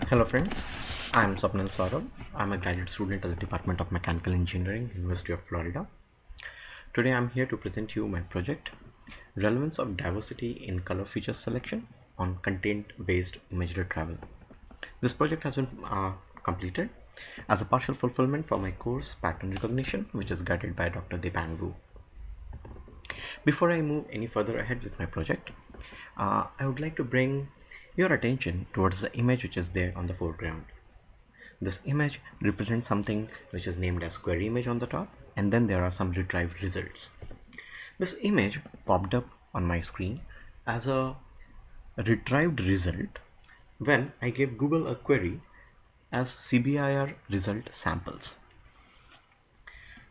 Hello friends, I am Swapnil Saurabh. I am a graduate student at the Department of Mechanical Engineering, University of Florida. Today I am here to present you my project, Relevance of Diversity in Color Feature Selection on Content-Based Image Retrieval. This project has been completed as a partial fulfillment for my course Pattern Recognition, which is guided by Dr. Depang Vu. Before I move any further ahead with my project, I would like to bring your attention towards the image which is there on the foreground. This image represents something which is named as query image on the top, and then there are some retrieved results. This image popped up on my screen as a retrieved result when I gave Google a query as CBIR result samples.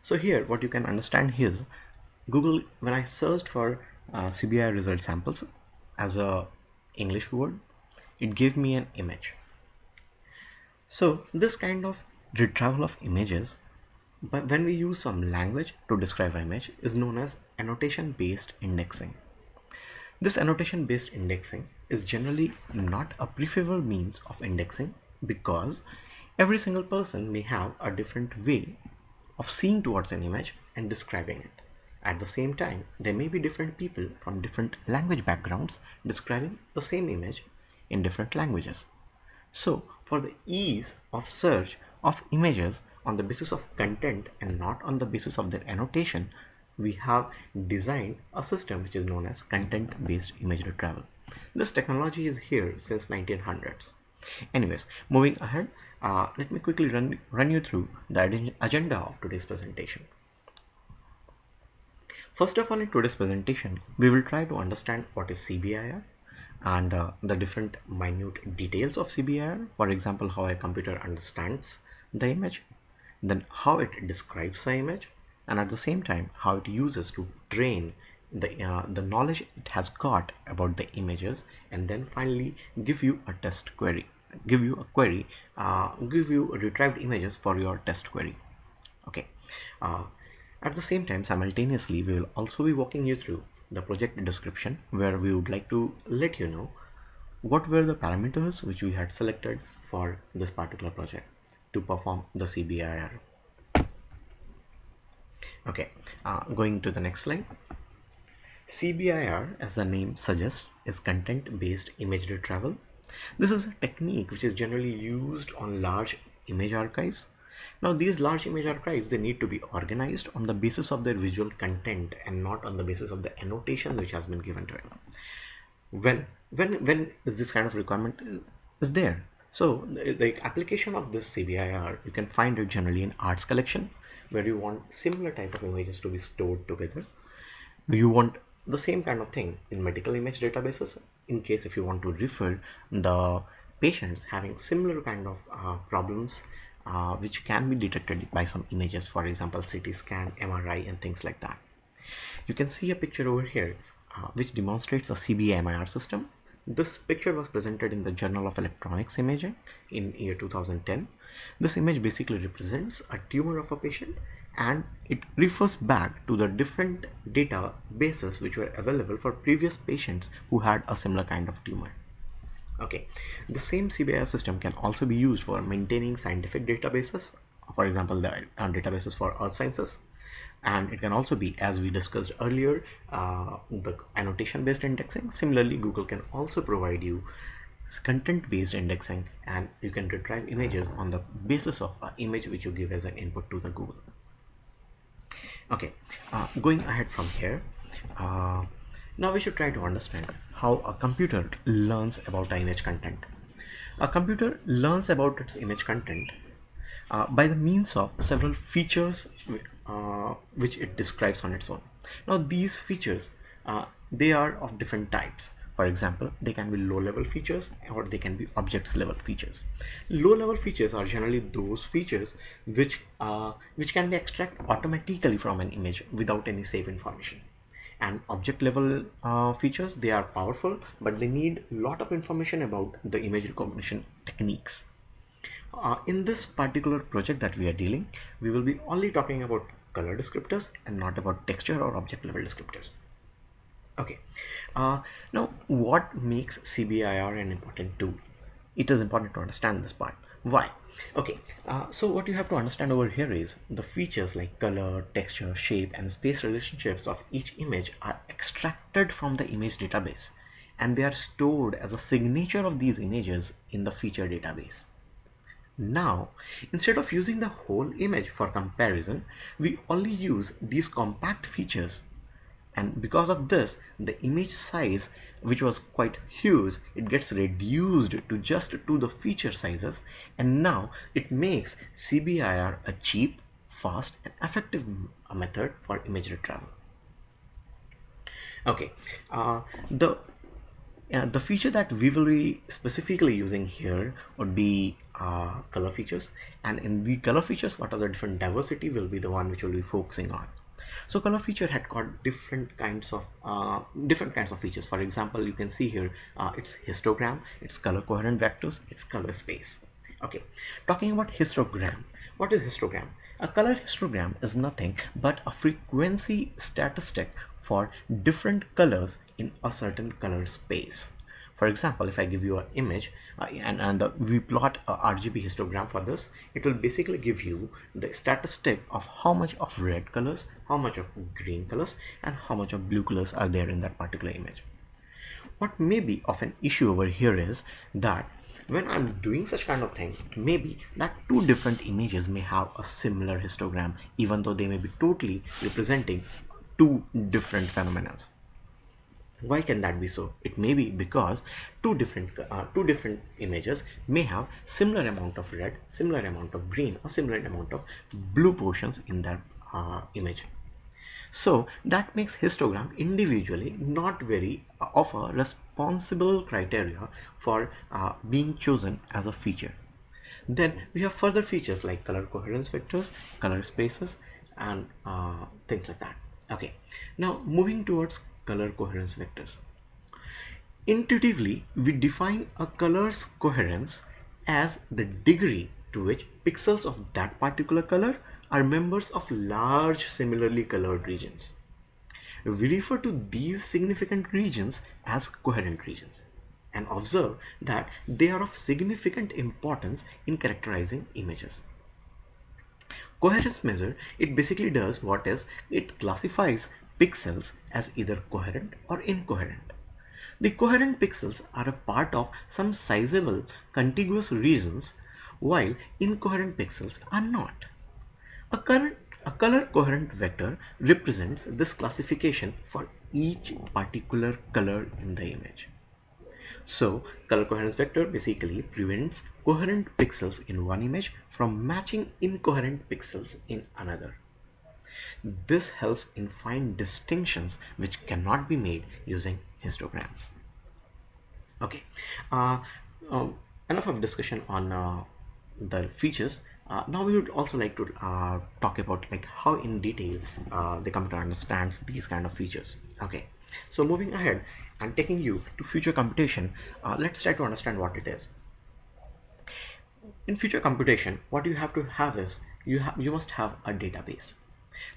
So here what you can understand is Google, when I searched for CBIR result samples as a English word, it gave me an image. So this kind of retrieval of images, but when we use some language to describe an image, is known as annotation based indexing. This annotation based indexing is generally not a preferable means of indexing because every single person may have a different way of seeing towards an image and describing it. At the same time, there may be different people from different language backgrounds describing the same image in different languages. So, for the ease of search of images on the basis of content and not on the basis of their annotation, we have designed a system which is known as content-based image retrieval. This technology is here since 1900s. Anyways, moving ahead, let me quickly run you through the agenda of today's presentation. First of all, in today's presentation, we will try to understand what is CBIR and the different minute details of CBIR. For example, how a computer understands the image, then how it describes the image, and at the same time, how it uses to train the knowledge it has got about the images, and then finally give you a test query, give you a query, give you retrieved images for your test query. Okay. At the same time, simultaneously, we will also be walking you through the project description, where we would like to let you know what were the parameters which we had selected for this particular project to perform the CBIR. Okay, going to the next slide. CBIR, as the name suggests, is content-based image retrieval. This is a technique which is generally used on large image archives. Now these large image archives, they need to be organized on the basis of their visual content and not on the basis of the annotation which has been given to it. When is this kind of requirement is there? So the application of this CBIR, you can find it generally in arts collection, where you want similar type of images to be stored together. You want the same kind of thing in medical image databases, in case if you want to refer the patients having similar kind of problems which can be detected by some images, for example CT scan, MRI and things like that. You can see a picture over here which demonstrates a CBIR system. This picture was presented in the Journal of Electronics Imaging in year 2010. This image basically represents a tumor of a patient, and it refers back to the different databases which were available for previous patients who had a similar kind of tumor. Okay, the same CBIR system can also be used for maintaining scientific databases, for example the databases for earth sciences, and it can also be, as we discussed earlier, the annotation based indexing. Similarly, Google can also provide you content based indexing, and you can retrieve images on the basis of an image which you give as an input to the Google. Okay, going ahead from here, now we should try to understand how a computer learns about an image content. A computer learns about its image content by the means of several features which it describes on its own. Now these features, they are of different types. For example, they can be low level features or they can be objects level features. Low level features are generally those features which can be extracted automatically from an image without any save information. And object level features, they are powerful, but they need a lot of information about the image recognition techniques. In this particular project that we are dealing, we will be only talking about color descriptors and not about texture or object level descriptors. Okay, now what makes CBIR an important tool? It is important to understand this part. Why? Okay, so what you have to understand over here is the features like color, texture, shape, and space relationships of each image are extracted from the image database, and they are stored as a signature of these images in the feature database. Now, instead of using the whole image for comparison, we only use these compact features, and because of this the image size, which was quite huge, it gets reduced to just to the feature sizes, and now it makes CBIR a cheap, fast, and effective method for image retrieval. Okay, the the feature that we will be specifically using here would be color features, and in the color features, what are the different diversity will be the one which we'll be focusing on. So color feature had got different kinds of features. For example, you can see here it's histogram, it's color coherent vectors, it's color space. Okay, talking about histogram, what is histogram? A color histogram is nothing but a frequency statistic for different colors in a certain color space. For example, if I give you an image and we plot a RGB histogram for this, it will basically give you the statistic of how much of red colors, how much of green colors, and how much of blue colors are there in that particular image. What may be of an issue over here is that when I'm doing such kind of thing, maybe that two different images may have a similar histogram, even though they may be totally representing two different phenomena. Why can that be so? It may be because two different images may have similar amount of red, similar amount of green, or similar amount of blue portions in that image. So that makes histogram individually not very of a responsible criteria for being chosen as a feature. Then we have further features like color coherence vectors, color spaces, and things like that. Okay, now moving towards color coherence vectors. Intuitively, we define a color's coherence as the degree to which pixels of that particular color are members of large similarly colored regions. We refer to these significant regions as coherent regions and observe that they are of significant importance in characterizing images. Coherence measure, it basically does what is, it classifies pixels as either coherent or incoherent. The coherent pixels are a part of some sizable contiguous regions, while incoherent pixels are not. A, current, a color coherent vector represents this classification for each particular color in the image. So, color coherence vector basically prevents coherent pixels in one image from matching incoherent pixels in another. This helps in fine distinctions which cannot be made using histograms. Okay, uh, enough of discussion on the features. Now we would also like to talk about like how in detail the computer understands these kind of features. Okay, so moving ahead and taking you to future computation, let's try to understand what it is. In future computation, what you have to have is you must have a database.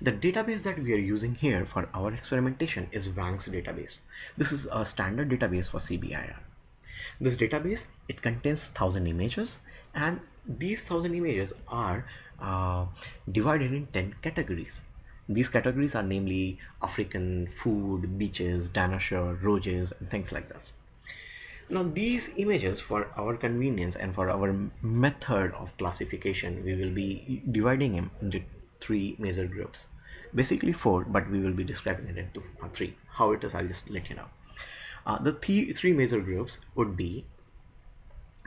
The database that we are using here for our experimentation is Wang's database. This is a standard database for CBIR. This database, it contains 1000 images, and these 1000 images are divided in 10 categories. These categories are namely African, food, beaches, dinosaur, roaches, and things like this. Now these images, for our convenience and for our method of classification, we will be dividing them into three major groups. Basically four, but we will be describing it into three. How it is, I'll just let you know. The three major groups would be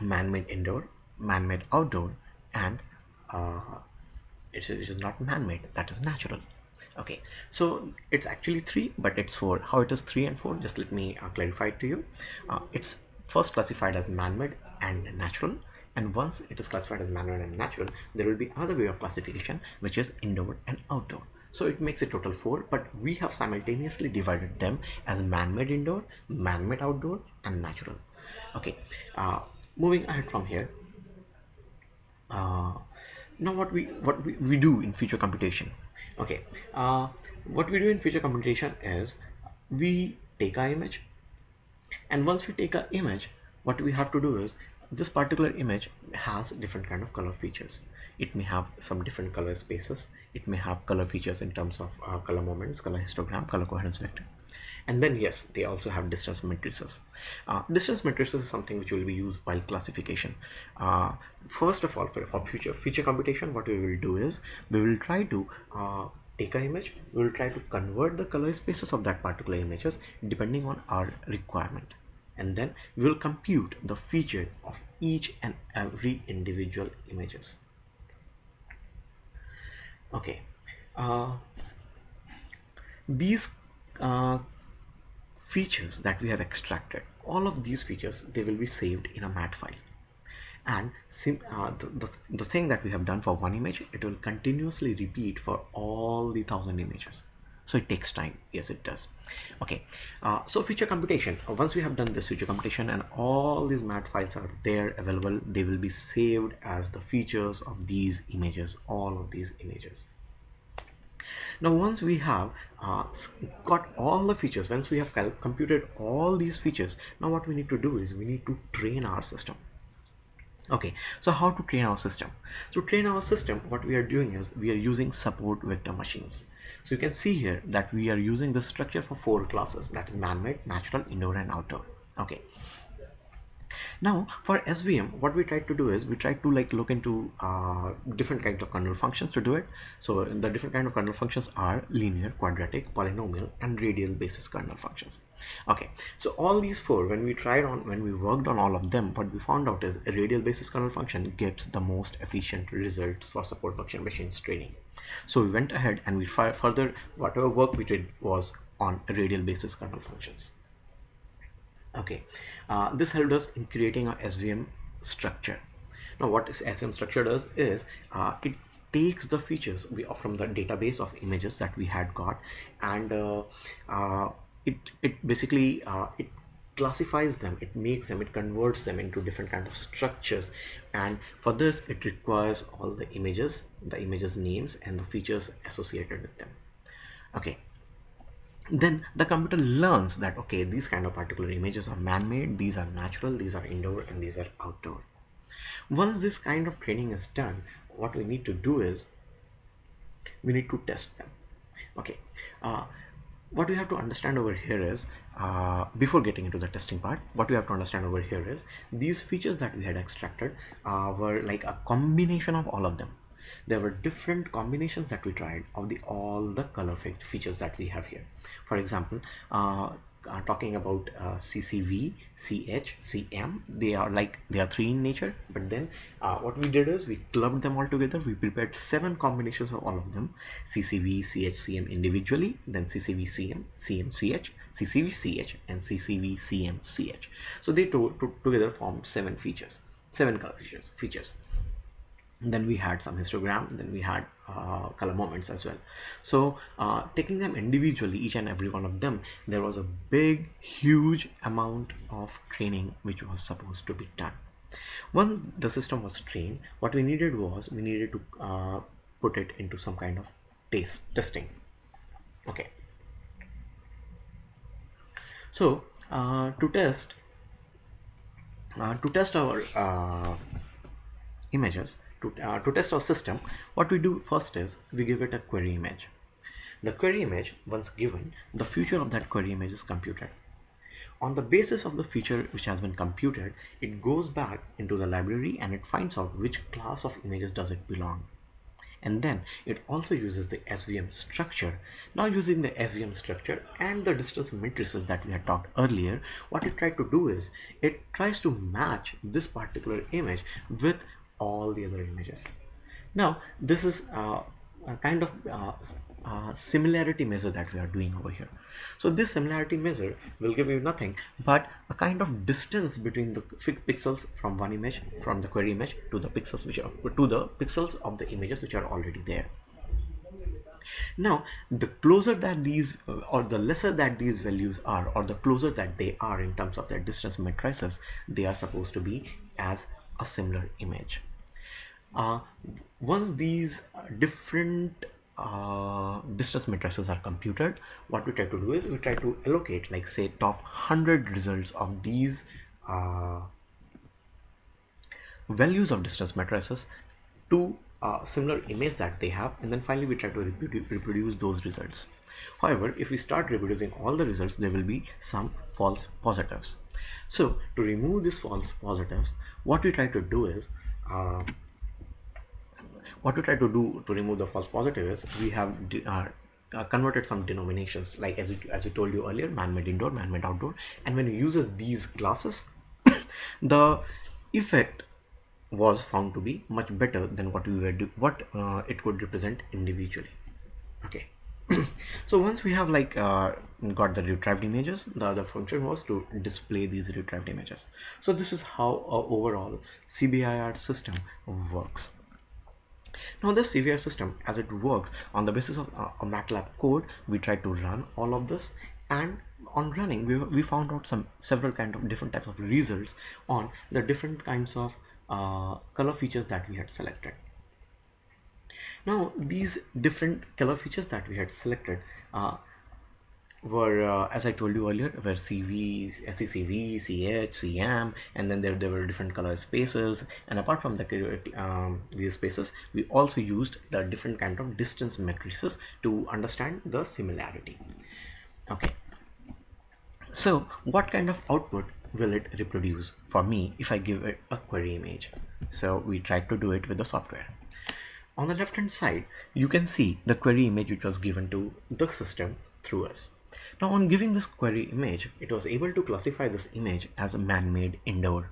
man-made indoor, man-made outdoor, and uh, it is not man-made, that is natural. Okay, so it's actually three, but it's four. How it is three and four, just let me clarify it to you. It's first classified as man-made and natural, and once it is classified as man-made and natural, there will be another way of classification, which is indoor and outdoor. So it makes a total four, but we have simultaneously divided them as man-made indoor, man-made outdoor, and natural. Okay, moving ahead from here. uh, Now what we do in feature computation. Okay, what we do in feature computation is we take our image, and once we take our image, what we have to do is this particular image has different kind of color features. It may have some different color spaces. It may have color features in terms of color moments, color histogram, color coherence vector. And then yes, they also have distance matrices. Distance matrices is something which will be used while classification. First of all, for feature computation, what we will do is we will try to take an image. We will try to convert the color spaces of that particular images depending on our requirement, and then we will compute the feature of each and every individual images. Okay, uh, these uh, features that we have extracted, all of these features, they will be saved in a mat file. And the thing that we have done for one image, it will continuously repeat for all the 1,000 images. So it takes time. Yes, it does. Okay, so feature computation, once we have done this feature computation and all these mat files are there available, they will be saved as the features of these images, all of these images. Now once we have got all the features, once we have computed all these features, now what we need to do is we need to train our system. Okay, so how to train our system? To train our system, what we are doing is we are using support vector machines. So you can see here that we are using the structure for 4 classes, that is man-made, natural, indoor and outdoor. Okay, now for SVM, what we try to do is we try to like look into different kinds of kernel functions to do it. So the different kind of kernel functions are linear, quadratic, polynomial and radial basis kernel functions. Okay, so all these 4, when we worked on all of them, what we found out is a radial basis kernel function gives the most efficient results for support function machines training. So we went ahead and we further, whatever work we did was on radial basis kernel functions. Okay, this helped us in creating a SVM structure. Now what this SVM structure does is it takes the features from the database of images that we had got, and it basically it classifies them, it makes them, it converts them into different kind of structures, and for this it requires all the images names and the features associated with them. Okay, then the computer learns that okay, these kind of particular images are man-made, these are natural, these are indoor and these are outdoor. Once this kind of training is done, what we need to do is we need to test them. Okay, uh, what we have to understand over here is before getting into the testing part, what we have to understand over here is these features that we had extracted were like a combination of all of them. There were different combinations that we tried of all the color features that we have here. For example, talking about CCV, CH, CM, they are 3 in nature, but then what we did is we clubbed them all together. We prepared 7 combinations of all of them: CCV, CH, CM individually, then CCV, CM, CM, CH, CCV, CH and CCV, CM, CH. So they together formed 7 features, 7 color features. Then we had some histogram, then we had color moments as well. So taking them individually, each and every one of them, there was a big huge amount of training which was supposed to be done. Once the system was trained, what we needed was we needed to put it into some kind of testing. Okay, so to test our images, to test our system, what we do first is we give it a query image. The query image, once given, the feature of that query image is computed. On the basis of the feature which has been computed, it goes back into the library and it finds out which class of images does it belong. And then it also uses the SVM structure. Now using the SVM structure and the distance matrices that we had talked earlier, what it tried to do is it tries to match this particular image with all the other images. Now this is a kind of similarity measure that we are doing over here. So this similarity measure will give you nothing but a kind of distance between the pixels from one image, from the query image, to the pixels of the images which are already there. Now the closer that these or the lesser that these values are, or the closer that they are in terms of their distance matrices, they are supposed to be as a similar image. uh, Once these different distance matrices are computed, what we try to do is we try to allocate, like say, top 100 results of these values of distance matrices to similar image that they have, and then finally we try to reproduce those results. However, if we start reproducing all the results, there will be some false positives. So to remove these false positives, what we try to do is to remove the false positive is we have converted some denominations, like as we told you earlier, man-made indoor, man-made outdoor, and when you uses these classes, the effect was found to be much better than what we were it could represent individually. Okay. So once we have got the retrieved images, the other function was to display these retrieved images. So this is how our overall CBIR system works. Now this CBIR system, as it works on the basis of a MATLAB code, we tried to run all of this, and on running we found out several kind of different types of results on the different kinds of color features that we had selected. Now these different color features that we had selected were, as I told you earlier, were CV, SCCV, CH, CM, and then there were different color spaces. And apart from these spaces, we also used the different kind of distance matrices to understand the similarity. Okay. So what kind of output will it reproduce for me if I give it a query image? So we tried to do it with the software. On the left hand side, you can see the query image which was given to the system through us. Now on giving this query image, it was able to classify this image as a man-made indoor.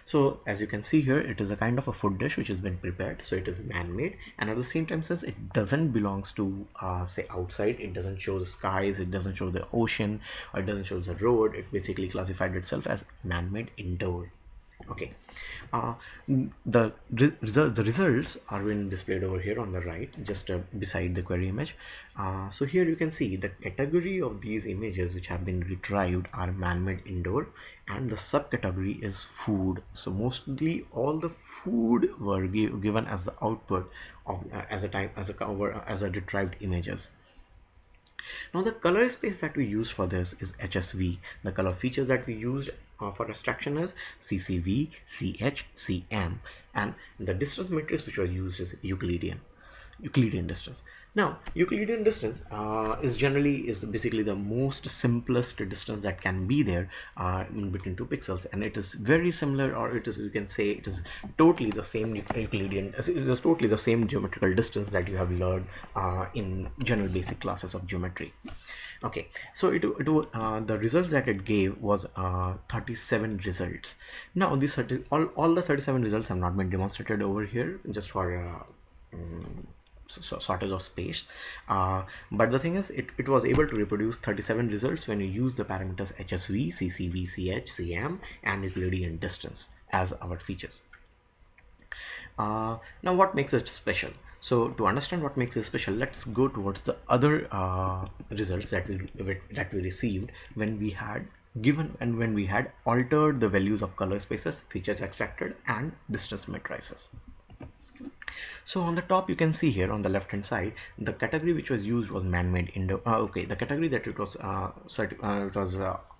So as you can see here, it is a kind of a food dish which has been prepared, so it is man-made, and at the same time says it doesn't belongs to say outside. It doesn't show the skies, it doesn't show the ocean, or it doesn't show the road. It basically classified itself as man-made indoor. Okay. The results are being displayed over here on the right, just beside the query image. So here you can see the category of these images which have been retrieved are man-made indoor, and the subcategory is food. So mostly all the food were given as the output of as a retrieved images. Now the color space that we use for this is HSV. The color features that we used for abstraction is CCV, CH, CM, and the distance matrix which was used is Euclidean distance. Now Euclidean distance is basically the most simplest distance that can be there in between two pixels, and it is very similar, or it is, you can say, it is totally the same it is totally the same geometrical distance that you have learned in general basic classes of geometry. Okay, so the results that it gave was 37 results. Now these all the 37 results have not been demonstrated over here, just for shortage of space, but the thing is, it was able to reproduce 37 results when you use the parameters HSV, CCV, CH, CM, and Euclidean distance as our features. Now what makes it special? So to understand what makes it special, let's go towards the other results that we received when we had altered the values of color spaces, features extracted, and distance matrices. So on the top, you can see here on the left hand side, the category which was used was man-made indoor. Okay, the category that it was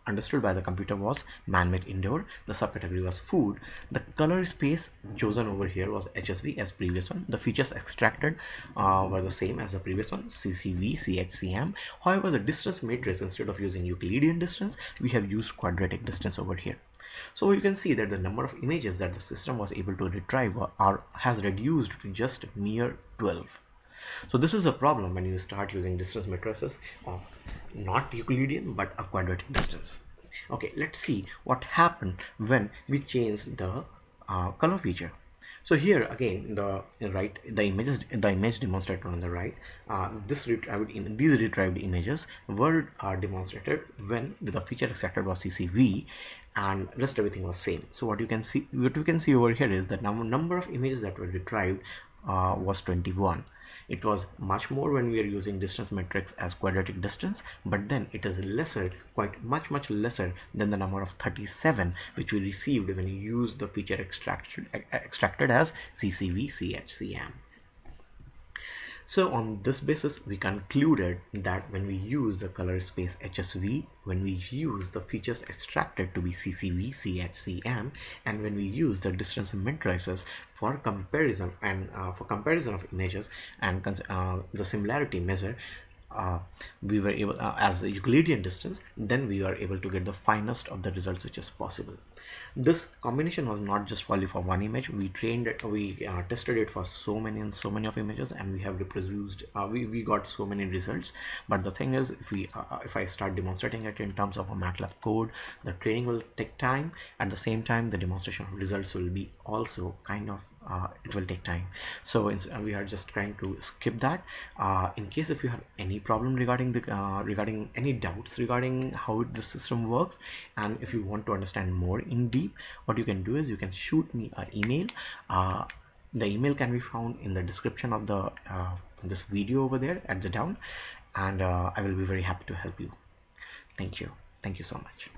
understood by the computer was man-made indoor. The subcategory was food. The color space chosen over here was HSV as previous one. The features extracted were the same as the previous one, CCV, CHCM. However, the distance matrix, instead of using Euclidean distance, we have used quadratic distance over here. So you can see that the number of images that the system was able to retrieve has reduced to just mere 12. So this is a problem when you start using distance matrices of not Euclidean but a quadratic distance. Okay, let's see what happened when we change the color feature. So here again, the image demonstrated on the right, these retrieved images were demonstrated when the feature extracted was CCV, and rest everything was same. So what we can see over here is that number of images that were retrieved was 21. It was much more when we are using distance matrix as quadratic distance, but then it is lesser, quite much lesser than the number of 37 which we received when you use the feature extracted as CCV, CH, CM. So on this basis, we concluded that when we use the color space HSV, when we use the features extracted to be CCV, CHCM, and when we use the distance matrices for comparison and for comparison of images and the similarity measure, we were able as a Euclidean distance, then we are able to get the finest of the results which is possible. This combination was not just only for one image. We trained it, we tested it for so many and so many of images, and we have reproduced we got so many results. But the thing is, if I start demonstrating it in terms of a MATLAB code, the training will take time. At the same time, the demonstration of results will be also kind of it will take time. So we are just trying to skip that. In case if you have any problem regarding the regarding any doubts regarding how the system works, and if you want to understand more in deep, what you can do is you can shoot me an email. The email can be found in the description of the this video over there at the down, and I will be very happy to help you. Thank you so much.